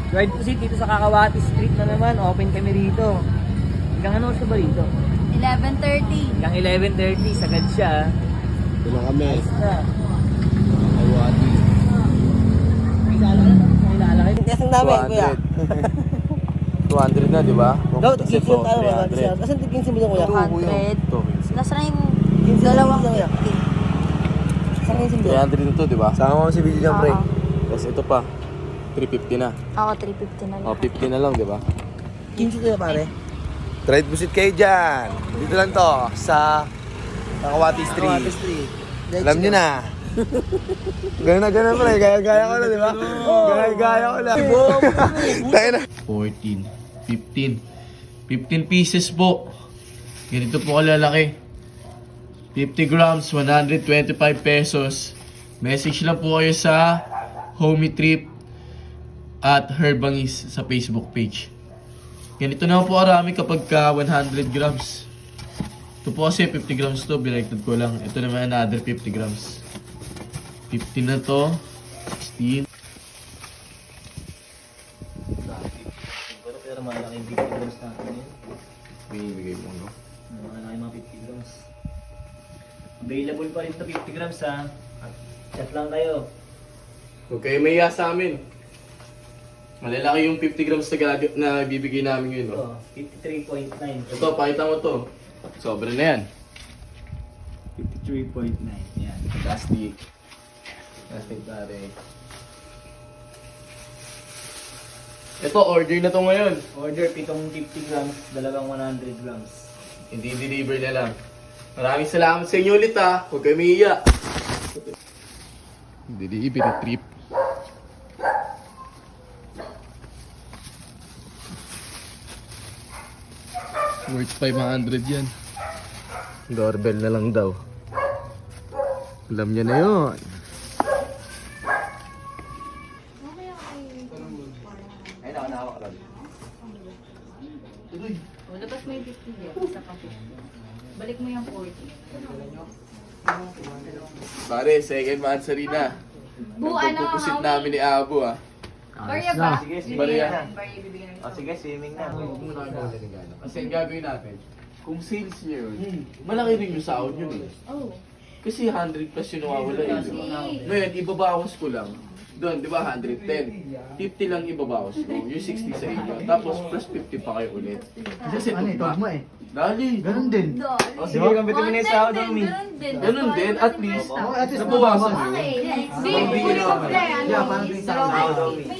Ride to sit dito sa Kakawati Street na naman. Open kami rito. Hanggang ano oras ka ba rito? 11:30. Hanggang 11:30. Sagad siya. Ito na kami. Na. Kawati. Kasang dami, kuya. 200 na, di ba? Daw, tigil yung tayo. Asan tigil si Bilo, kuya? 200. Nasaan yung Kinsi dalawang lang, kuya. 50? Saan kayo si Bilo? 300 na to, di ba? Sama mo si Bilo dyan, pre. Oo. Tapos ito pa. 350 na. Ako, 350 na lang. O, 50 na lang, di ba? Kinsi kuya, pare. Ride visit kayo dyan. Dito lang to, sa Kakawati Kakawati Street. Street. Alam nyo na. Ganun na ganun pre, gaya-gaya ko na, di ba? Gaya-gaya ko na. Tayo na. 14, 15. 15 pieces po. Ganito po kalalaki. 50 grams, 125 pesos. Message lang po kayo sa Homie Trip at Herbangis sa Facebook page. Ganito na po karami kapag ka 100 grams. Ito po kasi 50 grams to, binaliktad ko lang. Ito naman another 50 grams. 15 na to. 16. Pero malaking 50 grams natin yun. Binibigay mo, no? Malaking mga 50 grams. Available pa rin ito 50 grams ha. Chat lang kayo. Huwag kayo mahiya sa amin. Malalaki yung 50 grams na bibigay namin ngayon, no? Ito, 53.9. Ito, pakita mo to. Sobra na yan. 53.9. Yan. Plastic. Plastic pare. Ito, order na to ngayon. Order pitong 50 grams, dalawang 100 grams. Hindi deliver na lang. Maraming salamat sa inyo ulit ha. Huwag kayo mahiya. Delivery trip. Worth 500 yan. Doorbell na lang daw. Alam niya na yun. Ay, nakanawa ka lang. O, labas mo yung 50 dyan. Isa pa 50. Balik mo yung 40. Pare, second answer na. Nagpupusit namin ni Abo ha. Barya ba? Sige, sige. Barya. Barya bibigyan ng Sige, swimming na. Kasi ang gagawin natin, kung sales niya yun, malaki rin yung sahod yun eh. Oh. Kasi 100 plus yung nawawala eh, di ba? Ngayon, ibabawas ko lang. Doon, di ba, 110. 50 lang ibabawas ko. Yung 60 sa inyo. Tapos plus 50 pa kayo ulit. Kasi ito pa. Dali. Ganun din. O sige, gambitin mo na yung sahod, Domi. Ganun din, at least, at least nabawasan mo. Okay, next. Hindi ginawa mo. Yeah, parang din sa Sahod, Domi. May